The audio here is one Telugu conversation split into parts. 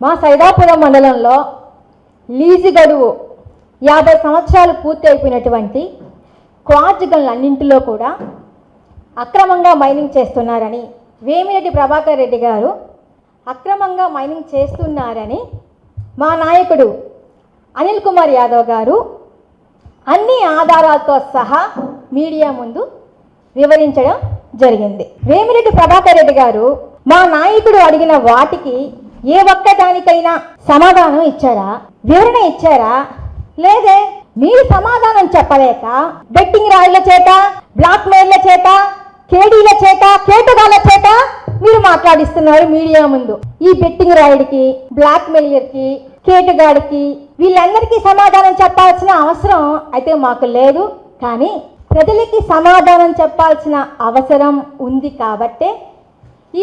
మా సైదాపురం మండలంలో లీజు గడువు 50 సంవత్సరాలు పూర్తి అయిపోయినటువంటి క్వార్జ్ గనులన్నింటిలో కూడా అక్రమంగా మైనింగ్ చేస్తున్నారని వేమిరెడ్డి ప్రభాకర్ రెడ్డి గారు అక్రమంగా మైనింగ్ చేస్తున్నారని మా నాయకుడు అనిల్ కుమార్ యాదవ్ గారు అన్ని ఆధారాలతో సహా మీడియా ముందు వివరించడం జరిగింది. వేమిరెడ్డి ప్రభాకర్ రెడ్డి గారు మా నాయకుడు అడిగిన వాటికి ఏ ఒక్కదానికైనా సమాధానం ఇచ్చారా, వివరణ ఇచ్చారా? లేదే. మీరు సమాధానం చెప్పలేక బెట్టింగ్ రాయిల చేత, బ్లాక్ మెయిల్ల చేత, కేడీల చేత, కేటుగాల చేత మీరు మాట్లాడిస్తున్నారు మీడియా ముందు. ఈ బెట్టింగ్ రాయుడికి, బ్లాక్ మెయిలర్కి, కేటుగాడికి వీళ్ళందరికీ సమాధానం చెప్పాల్సిన అవసరం అయితే మాకు లేదు. కానీ ప్రజలకి సమాధానం చెప్పాల్సిన అవసరం ఉంది కాబట్టే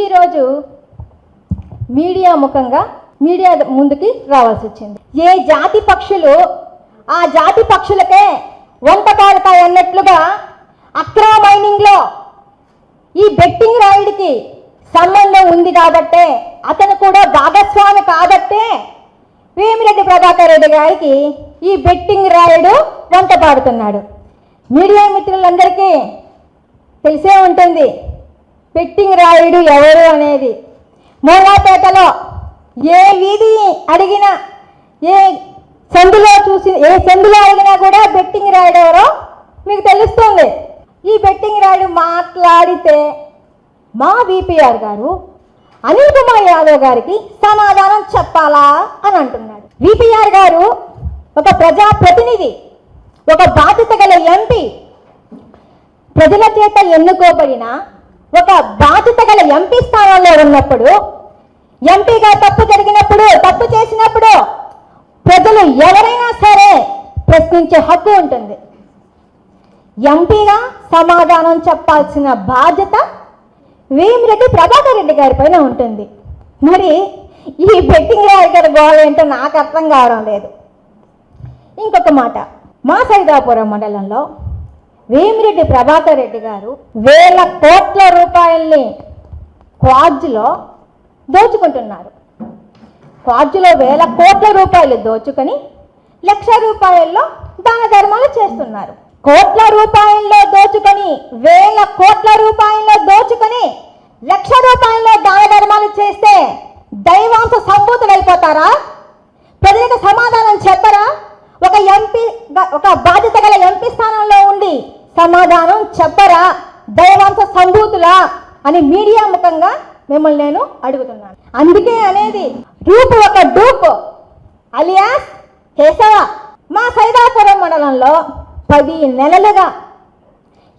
ఈరోజు మీడియా ముఖంగా మీడియా ముందుకి రావాల్సి వచ్చింది. ఏ జాతి పక్షులు ఆ జాతి పక్షులకే వంట పాడతాయి అన్నట్లుగా అక్రమ మైనింగ్లో ఈ బెట్టింగ్ రాయుడికి సంబంధం ఉంది కాబట్టే, అతను కూడా భాగస్వామి కాబట్టే వేమిరెడ్డి ప్రభాకర్ రెడ్డి గారికి ఈ బెట్టింగ్ రాయుడు వంట పాడుతున్నాడు. మీడియా మిత్రులందరికీ తెలిసే ఉంటుంది బెట్టింగ్ రాయుడు ఎవరు అనేది. మూలాపేటలో ఏ వీధి అడిగినా, ఏ సందులో అడిగినా కూడా బెట్టింగ్ రాయుడు ఎవరో మీకు తెలుస్తుంది. ఈ బెట్టింగ్ రాయుడు మాట్లాడితే మా విపిఆర్ గారు అనిల్ కుమార్ యాదవ్ గారికి సమాధానం చెప్పాలా అని అంటున్నాడు. విపిఆర్ గారు ఒక ప్రజాప్రతినిధి, ఒక బాధ్యత గల ఎంపీ, ప్రజల చేత ఎన్నుకోబడిన ఒక బాధ్యత గల ఎంపీ స్థానంలో ఉన్నప్పుడు, ఎంపీగా తప్పు జరిగినప్పుడు, తప్పు చేసినప్పుడు ప్రజలు ఎవరైనా సరే ప్రశ్నించే హక్కు ఉంటుంది. ఎంపీగా సమాధానం చెప్పాల్సిన బాధ్యత వేమిరెడ్డి ప్రభాకర్ రెడ్డి గారి పైన ఉంటుంది. మరి ఈ బెట్టింగ్ రాయ్ గారి గోళ ఏంటో నాకు అర్థం కావడం లేదు. ఇంకొక మాట, మా సైదాపురం మండలంలో వేమిరెడ్డి ప్రభాకర్ రెడ్డి గారు వేల కోట్ల రూపాయల్ని క్వార్జ్లో దోచుకుంటున్నారు. క్వార్జ్లో వేల కోట్ల రూపాయలు దోచుకొని ₹1,00,000 దాన ధర్మాలు చేస్తున్నారు. కోట్ల రూపాయల్లో దోచుకొని, వేల కోట్ల రూపాయల్లో దోచుకొని ₹1,00,000 దాన ధర్మాలు చేస్తే దైవాంశ సంభూతులు అయిపోతారా? ప్రజలకు సమాధానం చెప్పరా? ఒక ఎంపీ, ఒక బాధ్యత గల ఎంపీ స్థానంలో ఉండి సమాధానం చెప్పరా? దైవాంశ సంభూతులా అని మీడియా ముఖంగా మిమ్మల్ని నేను అడుగుతున్నాను. అందుకే అనేది రూపు ఒక డూప్ అలియాస్ కేశవ. మా సైదాపురం మండలంలో 10 నెలలుగా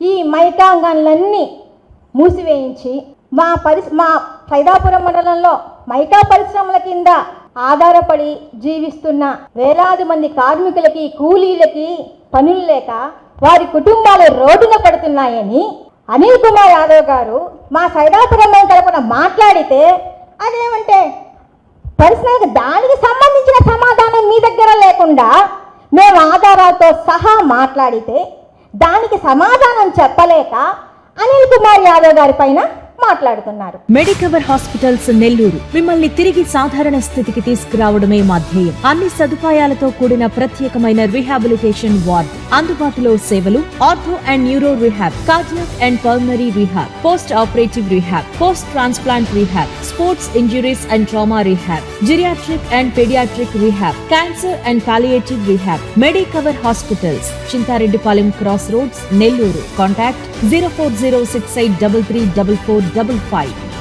ఈ మైకాంగాన్లన్నీ మూసివేయించి మా సైదాపురం మండలంలో మైకా పరిశ్రమల కింద ఆధారపడి జీవిస్తున్న వేలాది మంది కార్మికులకి, కూలీలకి పనులు లేక వారి కుటుంబాలు రోడ్డున పడుతున్నాయని అనిల్ కుమార్ యాదవ్ గారు మా సైదాపురం తరపున మాట్లాడితే, అదేమంటే పర్సనల్గా దానికి సంబంధించిన సమాధానం మీ దగ్గర లేకుండా మేము ఆధారాలతో సహా మాట్లాడితే దానికి సమాధానం చెప్పలేక అనిల్ కుమార్ యాదవ్ గారి పైన మాట్లాడుతున్నారు. మెడికవర్ హాస్పిటల్స్ నెల్లూరు మిమ్మల్ని తిరిగి సాధారణ స్థితికి తీసుకురావడమే మా ధ్యేయం. అన్ని సదుపాయాలతో కూడిన ప్రత్యేకమైన రీహాబిలిటేషన్ వార్డ్, అందుబాటులో సేవలు ortho and neuro rehab, cardiac and pulmonary rehab, post operative rehab, post transplant rehab, sports injuries and trauma rehab, geriatric and paediatric rehab, cancer and palliative rehab. Medicover hospitals, Chintareddypalem cross roads, Nellore. Contact 0406833455.